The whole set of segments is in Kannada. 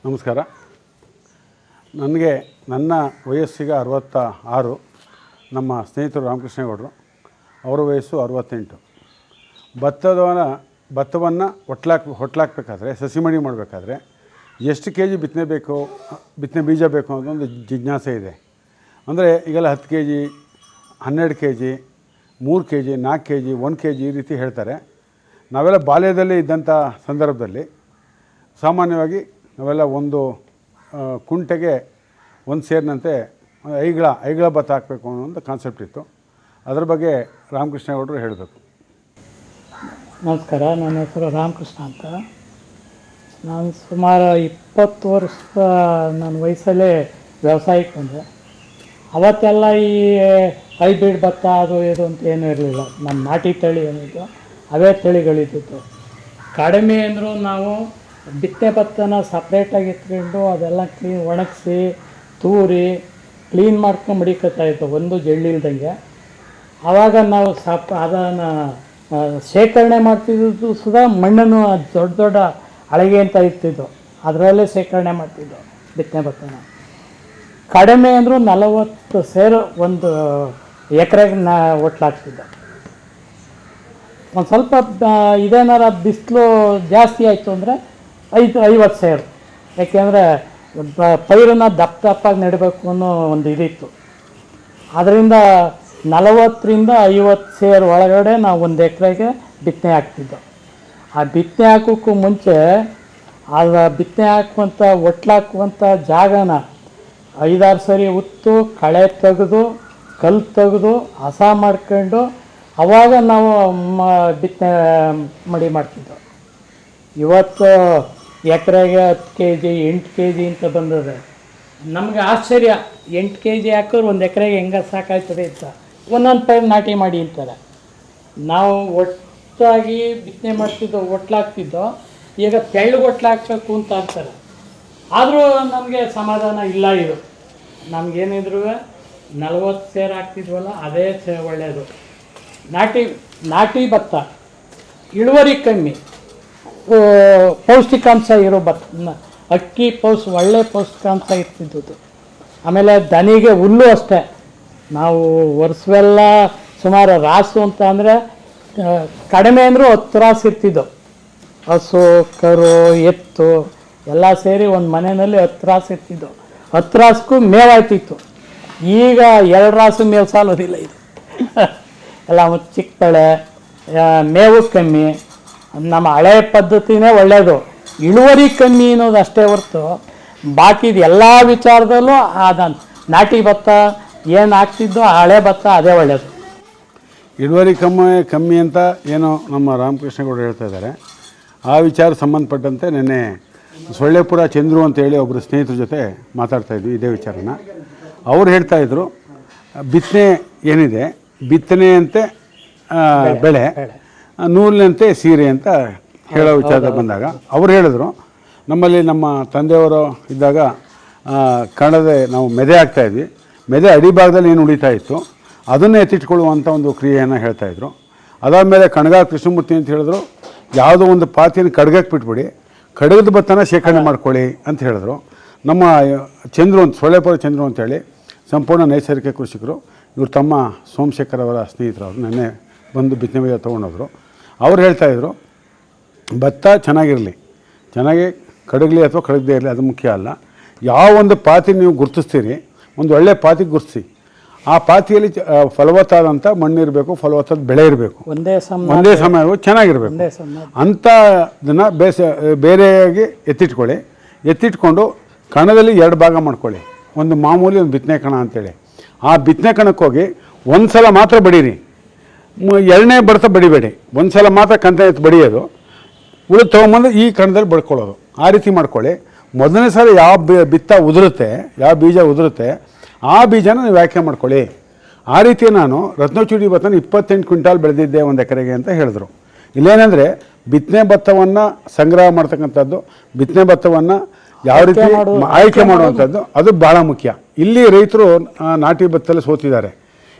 ನಮಸ್ಕಾರ. ನನಗೆ ನನ್ನ ವಯಸ್ಸಿಗೆ 66. ನಮ್ಮ ಸ್ನೇಹಿತರು ರಾಮಕೃಷ್ಣೇಗೌಡರು, ಅವರ ವಯಸ್ಸು 68. ಭತ್ತವನ್ನು ಹೊಟ್ಲಾಕಬೇಕಾದ್ರೆ ಸಸಿ ಮಡಿ ಮಾಡಬೇಕಾದ್ರೆ ಎಷ್ಟು ಕೆ ಜಿ ಬಿತ್ತನೆ ಬೀಜ ಬೇಕು ಅನ್ನೋದೊಂದು ಜಿಜ್ಞಾಸೆ ಇದೆ. ಅಂದರೆ ಈಗೆಲ್ಲ 10 K G, 12 K G, 3 K G, 4 K G, 1 K G ಈ ರೀತಿ ಹೇಳ್ತಾರೆ. ನಾವೆಲ್ಲ ಬಾಲ್ಯದಲ್ಲಿ ಇದ್ದಂಥ ಸಂದರ್ಭದಲ್ಲಿ ಸಾಮಾನ್ಯವಾಗಿ ನಾವೆಲ್ಲ ಒಂದು ಕುಂಟೆಗೆ 1 ಸೇರಿನಂತೆ ಐಗಳ ಭತ್ತ ಹಾಕಬೇಕು ಅನ್ನೋ ಒಂದು ಕಾನ್ಸೆಪ್ಟ್ ಇತ್ತು. ಅದರ ಬಗ್ಗೆ ರಾಮಕೃಷ್ಣೇಗೌಡರು ಹೇಳಬೇಕು. ನಮಸ್ಕಾರ, ನನ್ನ ಹೆಸರು ರಾಮಕೃಷ್ಣ ಅಂತ. ನಾನು ಸುಮಾರು 20 ವರ್ಷ ನನ್ನ ವಯಸ್ಸಲ್ಲೇ ವ್ಯವಸಾಯಕ್ಕೆ ಬಂದೆ. ಅವತ್ತೆಲ್ಲ ಈ ಹೈಬ್ರಿಡ್ ಭತ್ತ ಅದು ಇದು ಅಂತ ಏನೂ ಇರಲಿಲ್ಲ. ನಮ್ಮ ನಾಟಿ ತಳಿ ಏನಿತ್ತು ಅವೇ ತಳಿಗಳಿದ್ದಿತ್ತು. ಕಡಿಮೆ ಅಂದರೂ ನಾವು ಬಿತ್ತನೆ ಭತ್ತನ ಸಪ್ರೇಟಾಗಿ ಎತ್ಕೊಂಡು ಅದೆಲ್ಲ ಒಣಗಿಸಿ ತೂರಿ ಕ್ಲೀನ್ ಮಾಡ್ಕೊಂಡು ಮಡಿಕೊತಾಯಿತ್ತು ಒಂದು ಜಳ್ಳಿಲ್ದಂಗೆ. ಆವಾಗ ನಾವು ಅದನ್ನು ಶೇಖರಣೆ ಮಾಡ್ತಿದ್ದು ಸುಧಾ ಮಣ್ಣನ್ನು ದೊಡ್ಡ ದೊಡ್ಡ ಅಳಗೆ ಅಂತ ಇರ್ತಿದ್ದು, ಅದರಲ್ಲೇ ಶೇಖರಣೆ ಮಾಡ್ತಿದ್ದು ಬಿತ್ತನೆ ಭತ್ತನ. ಕಡಿಮೆ ಅಂದರೂ 40 ಸೇರು ಒಂದು ಎಕರೆಗೆ ಒಟ್ಲಾಗ್ತಿದ್ದೆ. ಒಂದು ಸ್ವಲ್ಪ ಇದೇನಾರ ಬಿಸಿಲು ಜಾಸ್ತಿ ಆಯಿತು ಅಂದರೆ 50 ಸೇರು. ಯಾಕೆಂದರೆ ಪೈರನ್ನು ದಪ್ಪಾಗಿ ನೆಡಬೇಕು ಅನ್ನೋ ಒಂದು ಇದಿತ್ತು. ಅದರಿಂದ 40ರಿಂದ 50 ಸೇರು ಒಳಗಡೆ ನಾವು ಒಂದು ಎಕರೆಗೆ ಬಿತ್ತನೆ ಹಾಕ್ತಿದ್ದೋ. ಆ ಬಿತ್ತನೆ ಹಾಕೋಕ್ಕೂ ಮುಂಚೆ ಬಿತ್ತನೆ ಹಾಕುವಂಥ ಒಟ್ಲಾಕುವಂಥ ಜಾಗನ 5-6 ಸರಿ ಉತ್ತು ಕಳೆ ತೆಗೆದು ಕಲ್ಲು ತೆಗೆದು ಹಸ ಮಾಡ್ಕೊಂಡು ಆವಾಗ ನಾವು ಬಿತ್ತನೆ ಮಡಿ ಮಾಡ್ತಿದ್ದೋ. ಇವತ್ತು ಎಕರೆಗೆ 10 ಕೆ ಜಿ 8 ಕೆ ಜಿ ಅಂತ ಬಂದಿದೆ. ನಮಗೆ ಆಶ್ಚರ್ಯ, 8 ಕೆ ಜಿ ಹಾಕಿದ್ರೆ ಒಂದು ಎಕರೆಗೆ ಹೆಂಗೆ ಸಾಕಾಯ್ತದೆ ಅಂತ. ಒಂದೊಂದು ಪೈರು ನಾಟಿ ಮಾಡಿ ಅಂತಾರೆ. ನಾವು ಒಟ್ಟಾಗಿ ಬಿತ್ತನೆ ಮಾಡ್ತಿದ್ದೋ, ಒಟ್ಲಾಗ್ತಿದ್ದೋ. ಈಗ ತೆಳ್ಳಗೆ ಒಟ್ಲಾಕಬೇಕು ಅಂತ ಅಂತಾರೆ. ಆದರೂ ನಮಗೆ ಸಮಾಧಾನ ಇಲ್ಲ. ಇದು ನಮಗೇನಿದ್ರು 40 ಸೇರು ಹಾಕ್ತಿದ್ವಲ್ಲ ಅದೇ ಒಳ್ಳೆಯದು. ನಾಟಿ ಭತ್ತ ಇಳುವರಿ ಕಮ್ಮಿ, ಪೌಷ್ಟಿಕಾಂಶ ಇರೋ ಭತ್ತ, ಅಕ್ಕಿ ಒಳ್ಳೆ ಪೌಷ್ಟಿಕಾಂಶ ಇರ್ತಿದ್ದದ್ದು. ಆಮೇಲೆ ದನಿಗೆ ಹುಲ್ಲು ಅಷ್ಟೇ. ನಾವು ವರ್ಷವೆಲ್ಲ ಸುಮಾರು ರಾಸು ಅಂತ ಅಂದರೆ ಕಡಿಮೆ ಅಂದರೂ 10 ರಾಸು ಇರ್ತಿದ್ದವು. ಹಸು ಕರು ಎತ್ತು ಎಲ್ಲ ಸೇರಿ ಒಂದು ಮನೆಯಲ್ಲಿ 10 ರಾಸು ಇರ್ತಿದ್ದವು. 10 ರಾಸಕ್ಕೂ ಮೇವಾಯ್ತಿತ್ತು. ಈಗ 2 ರಾಸು ಮೇವು ಸಾಲೋದಿಲ್ಲ. ಇದು ಎಲ್ಲ ಚಿಕ್ಕ ತಳೆ, ಮೇವು ಕಮ್ಮಿ. ನಮ್ಮ ಹಳೆಯ ಪದ್ಧತಿನೇ ಒಳ್ಳೆಯದು. ಇಳುವರಿ ಕಮ್ಮಿ ಅನ್ನೋದು ಅಷ್ಟೇ ಹೊರತು ಬಾಕಿದು ಎಲ್ಲ ವಿಚಾರದಲ್ಲೂ ನಾಟಿ ಭತ್ತ ಏನು ಆಗ್ತಿದ್ದೋ ಹಳೆ ಭತ್ತ ಅದೇ ಒಳ್ಳೆಯದು. ಇಳುವರಿ ಕಮ್ಮಿ ಅಂತ ಏನೋ ನಮ್ಮ ರಾಮಕೃಷ್ಣೇಗೌಡರು ಹೇಳ್ತಾ ಇದ್ದಾರೆ. ಆ ವಿಚಾರ ಸಂಬಂಧಪಟ್ಟಂತೆ ನಿನ್ನೆ ಸೊಳ್ಳೆಪುರ ಚಂದ್ರು ಅಂತೇಳಿ ಒಬ್ಬರು ಸ್ನೇಹಿತರ ಜೊತೆ ಮಾತಾಡ್ತಾಯಿದ್ವಿ ಇದೇ ವಿಚಾರನ. ಅವ್ರು ಹೇಳ್ತಾಯಿದ್ರು, ಬಿತ್ತನೆ ಏನಿದೆ ಬಿತ್ತನೆಯಂತೆ ಬೆಳೆ, ನೂಲಿನಂತೆ ಸೀರೆ ಅಂತ ಹೇಳೋ ವಿಚಾರ ಬಂದಾಗ ಅವ್ರು ಹೇಳಿದ್ರು, ನಮ್ಮಲ್ಲಿ ನಮ್ಮ ತಂದೆಯವರು ಇದ್ದಾಗ ನಾವು ಮೆದೆ ಹಾಕ್ತಾಯಿದ್ವಿ. ಮೆದೆ ಅಡಿಭಾಗದಲ್ಲಿ ಏನು ಉಳಿತಾ ಇತ್ತು ಅದನ್ನೇ ಎತ್ತಿಟ್ಕೊಳ್ಳುವಂಥ ಒಂದು ಕ್ರಿಯೆಯನ್ನು ಹೇಳ್ತಾಯಿದ್ರು. ಅದಾದಮೇಲೆ ಕಣಗಾಲ ಕೃಷ್ಣಮೂರ್ತಿ ಅಂತ ಹೇಳಿದ್ರು, ಯಾವುದೋ ಒಂದು ಪಾತಿಯನ್ನು ಕಡ್ಗಕ್ಕೆ ಬಿಟ್ಬಿಡಿ, ಕಡಗದ ಭತ್ತನ ಶೇಖರಣೆ ಮಾಡ್ಕೊಳ್ಳಿ ಅಂತ ಹೇಳಿದ್ರು. ನಮ್ಮ ಸೊಳ್ಳೆಪುರ ಚಂದ್ರು ಅಂತೇಳಿ ಸಂಪೂರ್ಣ ನೈಸರ್ಗಿಕ ಕೃಷಿಕರು, ಇವರು ತಮ್ಮ ಸೋಮಶೇಖರ್ ಅವರ ಸ್ನೇಹಿತರವರು ನೆನ್ನೆ ಬಂದು ಬಿತ್ತನೆ ಬೀಜ ತೊಗೊಂಡೋದ್ರು. ಅವ್ರು ಹೇಳ್ತಾಯಿದ್ರು, ಭತ್ತ ಚೆನ್ನಾಗಿ ಕಡಗಲಿ ಅಥವಾ ಕಡಗದೇ ಇರಲಿ ಅದು ಮುಖ್ಯ ಅಲ್ಲ. ಯಾವ ಒಂದು ಪಾತಿ ನೀವು ಗುರುತಿಸ್ತೀರಿ, ಒಂದು ಒಳ್ಳೆಯ ಪಾತಿ ಗುರುತಿಸಿ. ಆ ಪಾತಿಯಲ್ಲಿ ಫಲವತ್ತಾದಂಥ ಮಣ್ಣಿರಬೇಕು, ಫಲವತ್ತಾದ ಬೆಳೆ ಇರಬೇಕು, ಒಂದೇ ಸಮಯ ಚೆನ್ನಾಗಿರಬೇಕು. ಅಂಥದನ್ನು ಬೇರೆಯಾಗಿ ಎತ್ತಿಟ್ಕೊಂಡು ಕಣದಲ್ಲಿ 2 ಭಾಗ ಮಾಡ್ಕೊಳ್ಳಿ. ಒಂದು ಮಾಮೂಲಿ, ಒಂದು ಬಿತ್ತನೆ ಕಣ ಅಂತೇಳಿ. ಆ ಬಿತ್ತನೆ ಕಣಕ್ಕೆ ಹೋಗಿ ಒಂದು ಸಲ ಮಾತ್ರ ಬಡೀರಿ, 2ನೇ ಬಡ್ತಾ ಬಡಿಬೇಡಿ. ಒಂದು ಸಲ ಮಾತ್ರ ಕಂತ ಎತ್ತು ಬಡಿಯೋದು, ಉಳಿದು ತೊಗೊಂಬಂದು ಈ ಕಣದಲ್ಲಿ ಬಡ್ಕೊಳ್ಳೋದು. ಆ ರೀತಿ ಮಾಡ್ಕೊಳ್ಳಿ. ಮೊದಲನೇ ಸಲ ಯಾವ ಬೀಜ ಉದುರುತ್ತೆ ಆ ಬೀಜನ ನೀವು ಆಯ್ಕೆ ಮಾಡ್ಕೊಳ್ಳಿ. ಆ ರೀತಿ ನಾನು ರತ್ನಚೂಡಿ ಭತ್ತನ 28 ಕ್ವಿಂಟಾಲ್ ಬೆಳೆದಿದ್ದೆ ಒಂದು ಎಕರೆಗೆ ಅಂತ ಹೇಳಿದ್ರು. ಇಲ್ಲೇನೆಂದರೆ ಬಿತ್ತನೆ ಭತ್ತವನ್ನು ಸಂಗ್ರಹ ಮಾಡ್ತಕ್ಕಂಥದ್ದು, ಬಿತ್ತನೆ ಭತ್ತವನ್ನು ಯಾವ ರೀತಿ ಆಯ್ಕೆ ಮಾಡುವಂಥದ್ದು ಅದು ಭಾಳ ಮುಖ್ಯ. ಇಲ್ಲಿ ರೈತರು ನಾಟಿ ಭತ್ತದಲ್ಲಿ ಸೋತಿದ್ದಾರೆ.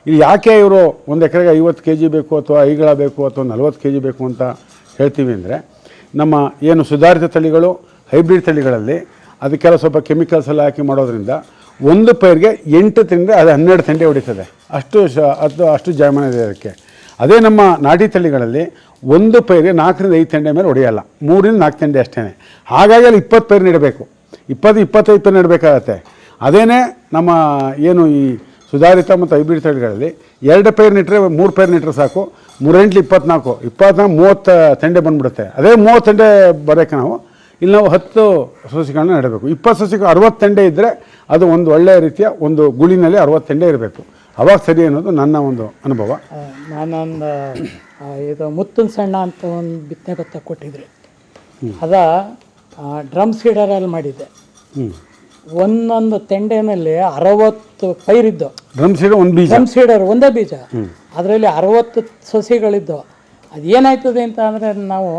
ಇಲ್ಲಿ ಯಾಕೆ ಇವರು ಒಂದು ಎಕರೆಗೆ 50 ಕೆ ಜಿ ಬೇಕು ಅಥವಾ ಐಗಳ ಬೇಕು ಅಥವಾ 40 ಕೆ ಜಿ ಬೇಕು ಅಂತ ಹೇಳ್ತೀವಿ ಅಂದರೆ, ನಮ್ಮ ಏನು ಸುಧಾರಿತ ತಳಿಗಳು ಹೈಬ್ರಿಡ್ ತಳಿಗಳಲ್ಲಿ ಅದಕ್ಕೆಲ್ಲ ಸ್ವಲ್ಪ ಕೆಮಿಕಲ್ಸ್ ಎಲ್ಲ ಹಾಕಿ ಮಾಡೋದ್ರಿಂದ ಒಂದು ಪೈರಿಗೆ 8 ತಿಂದರೆ ಅದು 12 ತೆಂಡೆ ಹೊಡಿತದೆ. ಅಷ್ಟು ಜಾಯಮಾನ ಇದೆ ಅದಕ್ಕೆ. ಅದೇ ನಮ್ಮ ನಾಟಿ ತಳಿಗಳಲ್ಲಿ ಒಂದು ಪೈರಿಗೆ 4ರಿಂದ 5 ತೆಂಡೆ ಮೇಲೆ ಹೊಡೆಯಲ್ಲ, 3ರಿಂದ 4 ತೆಂಡೆ ಅಷ್ಟೇ. ಹಾಗಾಗಿ ಅಲ್ಲಿ 20 ಪೈರು ನೆಡಬೇಕು, 20-25 ಪೈರು ನೆಡಬೇಕಾಗತ್ತೆ. ಅದೇನೇ ನಮ್ಮ ಏನು ಈ ಸುಧಾರಿತ ಮತ್ತು ಹೈಬ್ರಿಡ್ ತಳಿಗಳಲ್ಲಿ 2 ಪೈರು ನೆಟ್ಟರೆ 3 ಪೈರು ನೆಟ್ಟರೆ ಸಾಕು. 3 × 8 = 24, 30 ತೆಂಡೆ ಬಂದುಬಿಡುತ್ತೆ. ಅದೇ 30 ತೆಂಡೆ ಬರೋಕ್ಕೆ ಇಲ್ಲಿ ನಾವು 10 ಸಸಿಗಳನ್ನ ನೆಡಬೇಕು. 20 ಸಸಿಗೆ 60 ತೆಂಡೆ ಇದ್ದರೆ ಅದು ಒಂದು ಒಳ್ಳೆಯ ರೀತಿಯ ಒಂದು ಗುಳಿನಲ್ಲಿ 60 ತೆಂಡೆ ಇರಬೇಕು, ಅವಾಗ ಸರಿ ಅನ್ನೋದು ನನ್ನ ಒಂದು ಅನುಭವ. ನಾನೊಂದು ಇದು ಮುತ್ತಿನ ಸಣ್ಣ ಅಂತ ಒಂದು ಬಿತ್ತನೆ ಭತ್ತ ಕೊಟ್ಟಿದ್ರಿ, ಅದ ಡ್ರಮ್ ಸೀಡರಲ್ಲಿ ಮಾಡಿದ್ದೆ. ಒಂದೊಂದು ತೆಂಡೆನಲ್ಲಿ 60 ಪೈರಿದ್ದು. ಡ್ರಮ್ ಸೀಡರ್ ಒಂದು ಬೀಜ, ಡ್ರಮ್ ಸೀಡರ್ ಒಂದೇ ಬೀಜ, ಅದರಲ್ಲಿ 60 ಸಸಿಗಳಿದ್ದು. ಅದು ಏನಾಯ್ತದೆ ಅಂತ ಅಂದರೆ ನಾವು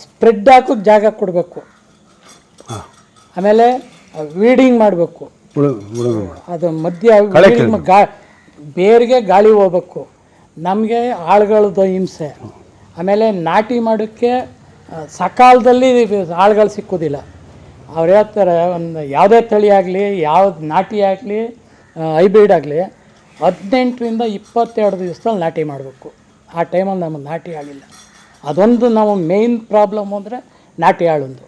ಸ್ಪ್ರೆಡ್ ಹಾಕೋಕ್ಕೆ ಜಾಗ ಕೊಡಬೇಕು, ಆಮೇಲೆ ವೀಡಿಂಗ್ ಮಾಡಬೇಕು, ಅದು ಮಧ್ಯ ಬೇರಿಗೆ ಗಾಳಿ ಹೋಗ್ಬೇಕು. ನಮಗೆ ಆಳುಗಳದ್ದು ಹಿಂಸೆ. ಆಮೇಲೆ ನಾಟಿ ಮಾಡೋಕ್ಕೆ ಸಕಾಲದಲ್ಲಿ ಆಳುಗಳು ಸಿಕ್ಕೋದಿಲ್ಲ. ಅವ್ರು ಹೇಳ್ತಾರೆ ಒಂದು ಯಾವುದೇ ತಳಿ ಆಗಲಿ, ಯಾವ್ದು ನಾಟಿ ಆಗಲಿ, ಹೈಬ್ರಿಡ್ ಆಗಲಿ 18ರಿಂದ 22 ದಿವಸದಲ್ಲಿ ನಾಟಿ ಮಾಡಬೇಕು. ಆ ಟೈಮಲ್ಲಿ ನಮಗೆ ನಾಟಿ ಆಗಿಲ್ಲ. ಅದೊಂದು ನಾವು ಮೇಯ್ನ್ ಪ್ರಾಬ್ಲಮ್ ಅಂದರೆ ನಾಟಿ ಆಳೊಂದು.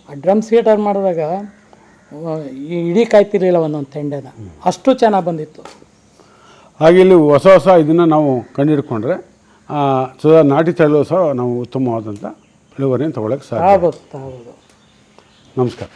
ಆ ಡ್ರಮ್ ಸೀಡರ್ ಮಾಡಿದಾಗ ಇಡೀ ಕಾಯ್ತಿರಲಿಲ್ಲ ಒಂದೊಂದು ತೆಂಡೆನ, ಅಷ್ಟು ಚೆನ್ನಾಗಿ ಬಂದಿತ್ತು. ಹಾಗೆ ಇಲ್ಲಿ ಹೊಸ ಇದನ್ನು ನಾವು ಕಂಡುಹಿಡ್ಕೊಂಡ್ರೆ ನಾಟಿ ತಳಿಯೂ ಸಹ ನಾವು ಉತ್ತಮವಾದಂಥ ಇಳುವರಿಯನ್ನು ತೊಗೊಳಕ್ಕೆ ಸಾಧ್ಯ. ಹೌದು. ನಮಸ್ಕಾರ.